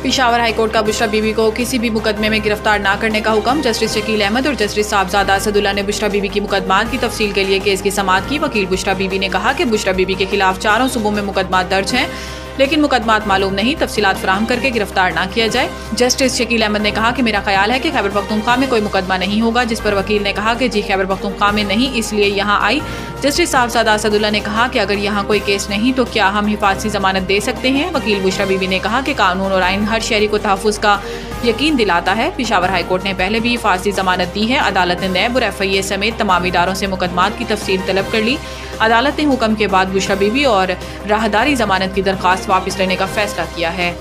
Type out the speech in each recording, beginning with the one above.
Peshawar high court का बुशरा बीबी को किसी भी मुकदमे में गिरफ्तार न करने का हुक्म। जस्टिस शकील अहमद और जस्टिस साहबजादा असदुल्ला ने बुशरा बीबी की मुकदमात की तफसील के लिए केस की समाअत की। वकील बुशरा बीबी ने कहा कि बुशरा बीबी के खिलाफ 4 सूबों में मुकदमात दर्ज हैं, लेकिन मुकदमात मालूम नहीं, तफसीलात फराहम करके गिरफ्तार न किया जाए। जस्टिस शकील अहमद ने कहा कि मेरा ख्याल है कि खैबर पख्तूनख्वा में कोई मुकदमा नहीं होगा, जिस पर वकील ने कहा कि जी खैबर पख्तूनख्वा में नहीं, इसलिए यहाँ आई। जस्टिस साहबजादा असदुल्ला ने कहा कि अगर यहाँ कोई केस नहीं तो क्या हम हिफाजती जमानत दे सकते हैं। वकील बुशरा बीबी ने कहा कि कानून और आइन हर शहरी को तहफ़्फ़ुज़ का यकीन दिलाता है। पेशावर हाईकोर्ट ने पहले भी हिफाजती जमानत दी है। अदालत ने नैब और FIA समेत तमाम इदारों से मुकदमात की तफसील तलब कर ली। अदालत ने हुक्म के बाद बुशरा बीबी और राहदारी जमानत की दरख्वास्त वापस लेने का फैसला किया है।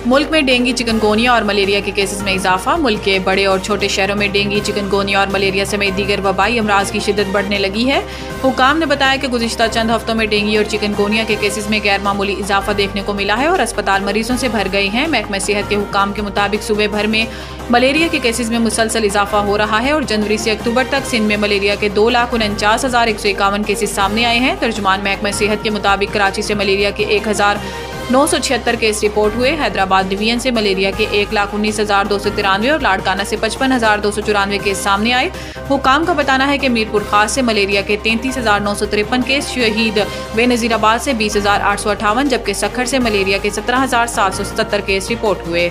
मुल्क में डेंगू, चिकनगोनिया और मलेरिया के केसेस में इजाफा। मुल्क के बड़े और छोटे शहरों में डेंगू, चिकनगोनिया और मलेरिया समेत दीगर वबाई अमराज की शिद्दत बढ़ने लगी है। हुकाम ने बताया कि गुज़िश्ता चंद हफ्तों में डेंगू और चिकनगोनिया के केसेस में गैर मामूली इजाफा देखने को मिला है और अस्पताल मरीजों से भर गए हैं। महकमा सेहत के हुकाम के मुताबिक सूबे भर में मलेरिया के केसेस में मुसलसल इजाफा हो रहा है और जनवरी से अक्टूबर तक सिंध में मलेरिया के 2,49,151 केसेस सामने आए हैं। तर्जुमान महकमा सेहत के मुताबिक कराची से मलेरिया के 1,976 केस रिपोर्ट हुए। हैदराबाद डिवीजन से मलेरिया के 1,19,293 और लाड़काना से 55,294 केस सामने आए। हुकाम का बताना है कि मीरपुर खास से मलेरिया के 33,953 केस, शहीद बेनज़ीराबाद से 20,858, जबकि सखर से मलेरिया के 17,777 केस रिपोर्ट हुए।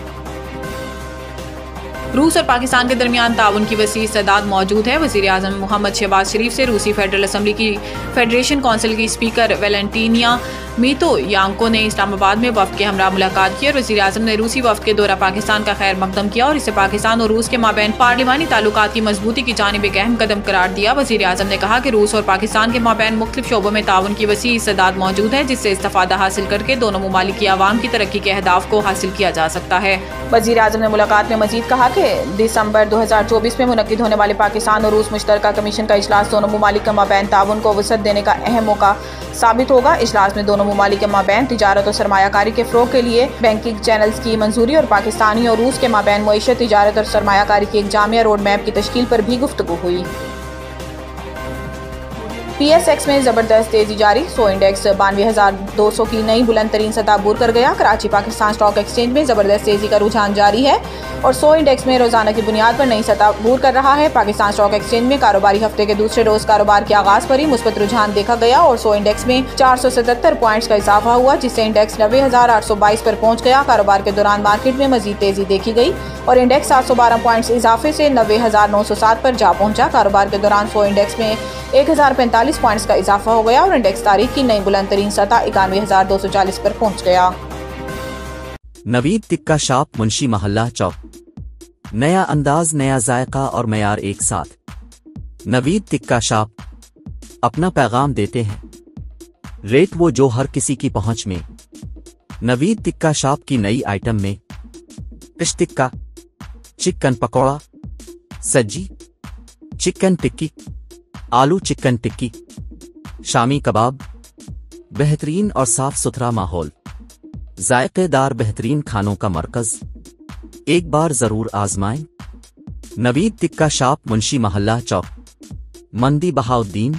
रूस और पाकिस्तान के दरमियान ताउन की वसी इस्तेदाद मौजूद है। वज़ीर आज़म मोहम्मद शहबाज शरीफ से रूसी फेडरल असम्बली की फेडरेशन काउंसिल की स्पीकर वेलेंटीनिया मितोयांको ने इस्लामाबाद में वफ़द के हमरा मुलाकात की और वज़ीर आज़म ने रूसी वफ़द के दौरा पाकिस्तान का खैर मकदम किया और इसे पाकिस्तान और रूस के माबैन पार्लिमानी ताल्लुकात की मजबूती की जानिब एक अहम कदम करार दिया। वज़ीर आज़म ने कहा कि रूस और पाकिस्तान के माबैन मुख्तलिफ शोबों में ताउन की वसी इस्तेदाद मौजूद है, जिससे इस्तिफ़ादा हासिल करके दोनों ममालिक की आवाम की तरक्की के अहदाफ को हासिल किया जा सकता है। वज़ीर आज़म ने मुलाकात में मजीद कहा कि दिसंबर 2024 में मुनक्किद होने वाले पाकिस्तान और रूस मुश्तरका कमीशन का इजलास दोनों ममालिक के माबैन ताउन को वसअत देने का अहम मौका साबित होगा। इजलास में दोनों ममालिक के माबैन तिजारत और सरमायाकारी के फ़रोग़ के लिए बैंकिंग चैनल्स की मंजूरी और पाकिस्तानी और रूस के माबैन मईशत, तिजारत और सरमायाकारी की एक जामिया रोड मैप की तश्कील पर भी गुफ्तगू हुई। PSX में जबरदस्त तेजी जारी। सो इंडेक्स 92,200 की नई बुलंद तरीन सतह अबूर कर गया। कराची पाकिस्तान स्टॉक एक्सचेंज में जबरदस्त तेजी का रुझान जारी है और सो इंडेक्स में रोजाना की बुनियाद पर नई सतह अबूर कर रहा है। पाकिस्तान स्टॉक एक्सचेंज में कारोबारी हफ्ते के दूसरे रोज कारोबार के आगाज पर ही मुस्बत रुझान देखा गया और सो इंडेक्स में 477 पॉइंट्स का इजाफा हुआ, जिससे इंडेक्स 90,822 पर पहुंच गया। कारोबार के दौरान मार्केट में मजीद तेजी देखी गई और इंडेक्स 712 पॉइंट्स इजाफे से 90,907 पर जा पहुंचा। कारोबार के दौरान सो इंडेक्स में 1,045 पॉइंट्स का इजाफा हो गया और इंडेक्स तारीख की नई बुलंद तरीन सतह 91,240 पर पहुंच गया। नवीद टिक्का शॉप, मुंशी महल्ला चौक। नया अंदाज, नया जायका और मयार एक साथ। नवीद टिक्का शॉप अपना पैगाम देते हैं, रेट वो जो हर किसी की पहुंच में। नवीद टिक्का शॉप की नई आइटम में फिश टिक्का, चिकन पकौड़ा, सज्जी, चिकन टिक्की, आलू चिकन टिक्की, शामी कबाब, बेहतरीन और साफ सुथरा माहौल, जायकेदार बेहतरीन खानों का मरकज, एक बार जरूर आजमाएं। नवीद टिक्का शॉप, मुंशी महल्ला चौक, मंदी बहाउद्दीन।